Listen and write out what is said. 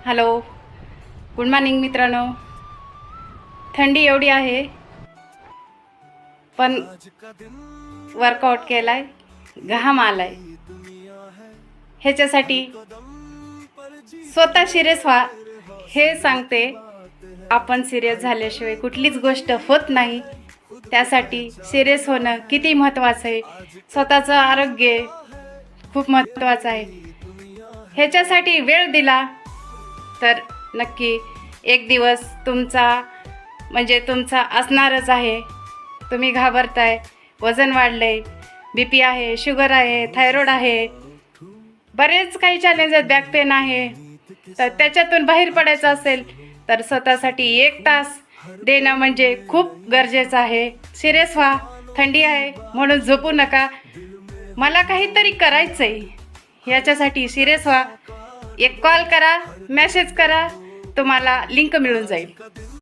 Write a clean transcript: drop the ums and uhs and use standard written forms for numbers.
Hello, good morning मित्रांनो. थंडी एवढी आहे पण वर्कआउट केलाय, घाम आलाय. ह्याच्यासाठी स्वतः सिरियस व्हा हे सांगते. आपण सिरियस झाल्याशिवाय कुठलीच गोष्ट होत नाही. त्यासाठी सिरियस होणं किती महत्त्वाचं आहे. स्वतःचं आरोग्य खूप महत्त्वाचं आहे. ह्याच्यासाठी वेळ दिला तर नक्की एक दिवस तुमचा असणारच आहे. तुम्ही घाबरताय, वजन वाढलंय, BP आहे, शुगर आहे, थायरॉइड आहे, बरेच काही चॅलेंज आहेत, बॅक पेन आहे. तर त्याच्यातून बाहेर पडायचं असेल तर स्वतःसाठी 1 तास देणं म्हणजे खूप गरजेचं आहे. सिरियस व्हा. थंडी आहे म्हणून झोपू नका. मला काहीतरी करायचं आहे, याच्यासाठी सिरियस व्हा. एक कॉल करा, मेसेज करा, तुम्हाला लिंक मिळून जाईल.